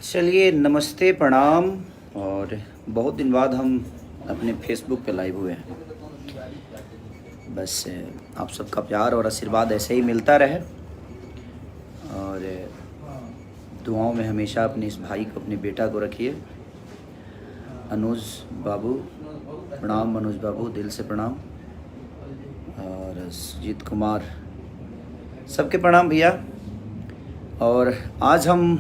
चलिए नमस्ते प्रणाम। और बहुत दिन बाद हम अपने फेसबुक पे लाइव हुए हैं। बस आप सबका प्यार और आशीर्वाद ऐसे ही मिलता रहे और दुआओं में हमेशा अपने इस भाई को, अपने बेटा को रखिए। अनुज बाबू प्रणाम, मनोज बाबू दिल से प्रणाम। और सुजीत कुमार सबके प्रणाम भैया। और आज हम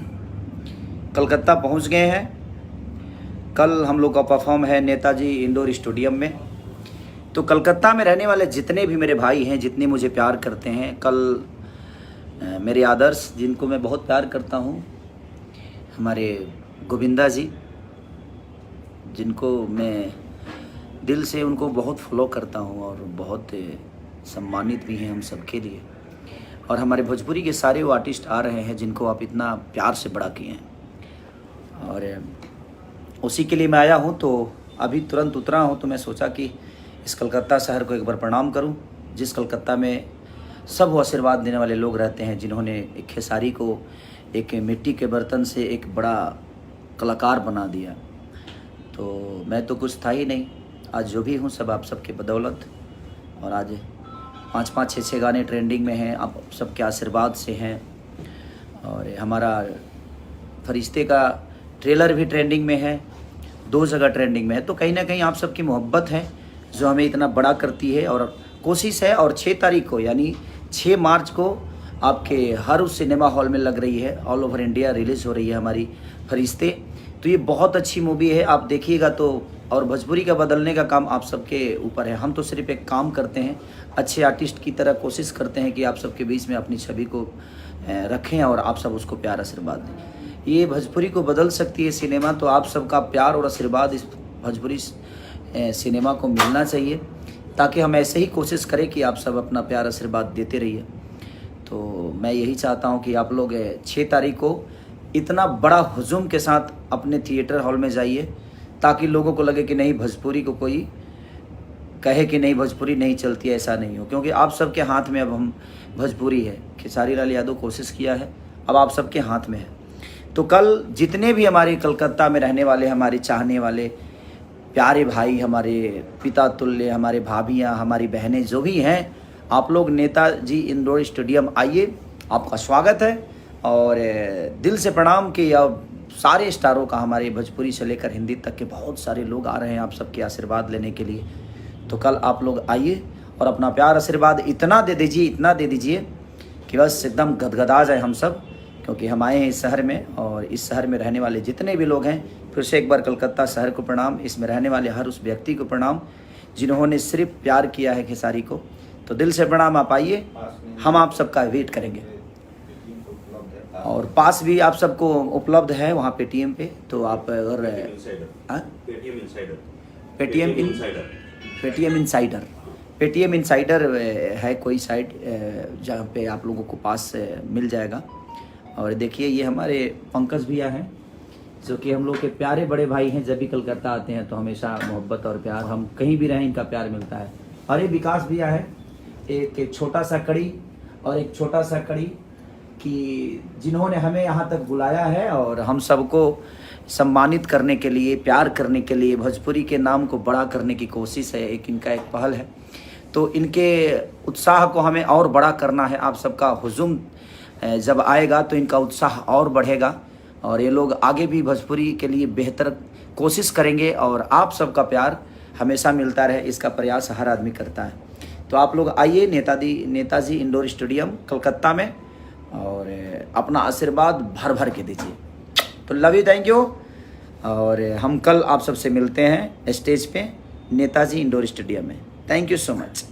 कलकत्ता पहुंच गए हैं। कल हम लोग का परफॉर्म है नेताजी इंडोर स्टेडियम में। तो कलकत्ता में रहने वाले जितने भी मेरे भाई हैं, जितने मुझे प्यार करते हैं, कल मेरे आदर्श जिनको मैं बहुत प्यार करता हूं, हमारे गोविंदा जी जिनको मैं दिल से उनको बहुत फॉलो करता हूं और बहुत सम्मानित भी हैं हम सबके लिए। और हमारे भोजपुरी के सारे वो आर्टिस्ट आ रहे हैं जिनको आप इतना प्यार से बड़ा किए हैं, और उसी के लिए मैं आया हूं। तो अभी तुरंत उतरा हूं, तो मैं सोचा कि इस कलकत्ता शहर को एक बार प्रणाम करूं, जिस कलकत्ता में सब वो आशीर्वाद देने वाले लोग रहते हैं, जिन्होंने एक खेसारी को एक मिट्टी के बर्तन से एक बड़ा कलाकार बना दिया। तो मैं तो कुछ था ही नहीं, आज जो भी हूँ सब आप सबके बदौलत। और आज 5-5, 6-6 गाने ट्रेंडिंग में हैं, आप सबके आशीर्वाद से हैं। और हमारा फरिश्ते का ट्रेलर भी ट्रेंडिंग में है, 2 जगह ट्रेंडिंग में है। तो कहीं ना कहीं आप सबकी मोहब्बत है जो हमें इतना बड़ा करती है। और कोशिश है, और 6 तारीख को यानी 6 मार्च को आपके हर उस सिनेमा हॉल में लग रही है, ऑल ओवर इंडिया रिलीज़ हो रही है हमारी फरिश्ते। तो ये बहुत अच्छी मूवी है, आप देखिएगा तो। और भोजपुरी का बदलने का काम आप सबके ऊपर है। हम तो सिर्फ एक काम करते हैं, अच्छे आर्टिस्ट की तरह कोशिश करते हैं कि आप सबके बीच में अपनी छवि को रखें और आप सब उसको प्यार आशीर्वाद दें। ये भोजपुरी को बदल सकती है सिनेमा, तो आप सबका प्यार और आशीर्वाद इस भोजपुरी सिनेमा को मिलना चाहिए, ताकि हम ऐसे ही कोशिश करें कि आप सब अपना प्यार आशीर्वाद देते रहिए। तो मैं यही चाहता हूँ कि आप लोग 6 तारीख को इतना बड़ा हुजूम के साथ अपने थिएटर हॉल में जाइए, ताकि लोगों को लगे कि नहीं भोजपुरी को कोई कहे कि नहीं भोजपुरी नहीं चलती है, ऐसा नहीं हो। क्योंकि आप सबके हाथ में अब हम भोजपुरी है, खेसारी लाल यादव कोशिश किया है, अब आप सबके हाथ में है। तो कल जितने भी हमारे कलकत्ता में रहने वाले, हमारे चाहने वाले प्यारे भाई, हमारे पिता तुल्य, हमारे भाभियाँ, हमारी बहनें जो भी हैं, आप लोग नेताजी इंडोर स्टेडियम आइए, आपका स्वागत है। और दिल से प्रणाम कि अब सारे स्टारों का, हमारे भोजपुरी से लेकर हिंदी तक के बहुत सारे लोग आ रहे हैं आप सबके आशीर्वाद लेने के लिए। तो कल आप लोग आइए और अपना प्यार आशीर्वाद इतना दे दीजिए, इतना दे दीजिए कि बस एकदम गदगदा जाए हम सब। क्योंकि हम आए हैं इस शहर में, और इस शहर में रहने वाले जितने भी लोग हैं, फिर से एक बार कलकत्ता शहर को प्रणाम, इसमें रहने वाले हर उस व्यक्ति को प्रणाम जिन्होंने सिर्फ प्यार किया है खेसारी को। तो दिल से प्रणाम, आप आइए, हम आप सबका वेट करेंगे। और पास भी आप सबको उपलब्ध है वहाँ पेटीएम पे। तो आप अगर पेटीएम इनसाइडर है कोई साइट जहाँ पे आप लोगों को पास मिल जाएगा। और देखिए ये हमारे पंकज भैया हैं, जो कि हम लोग के प्यारे बड़े भाई हैं। जब भी कलकत्ता आते हैं तो हमेशा मोहब्बत और प्यार, हम कहीं भी रहें इनका प्यार मिलता है। और ये विकास भैया है, एक छोटा सा कड़ी और एक छोटा सा कड़ी कि जिन्होंने हमें यहाँ तक बुलाया है और हम सबको सम्मानित करने के लिए, प्यार करने के लिए, भोजपुरी के नाम को बड़ा करने की कोशिश है। एक इनका एक पहल है। तो इनके उत्साह को हमें और बड़ा करना है। आप सबका हुजूम जब आएगा तो इनका उत्साह और बढ़ेगा, और ये लोग आगे भी भोजपुरी के लिए बेहतर कोशिश करेंगे। और आप सबका प्यार हमेशा मिलता रहे, इसका प्रयास हर आदमी करता है। तो आप लोग आइए नेताजी इंडोर स्टेडियम कलकत्ता में, और अपना आशीर्वाद भर भर के दीजिए। तो लव यू, थैंक यू। और हम कल आप सबसे मिलते हैं स्टेज पे नेताजी इंडोर स्टेडियम में। Thank you so much.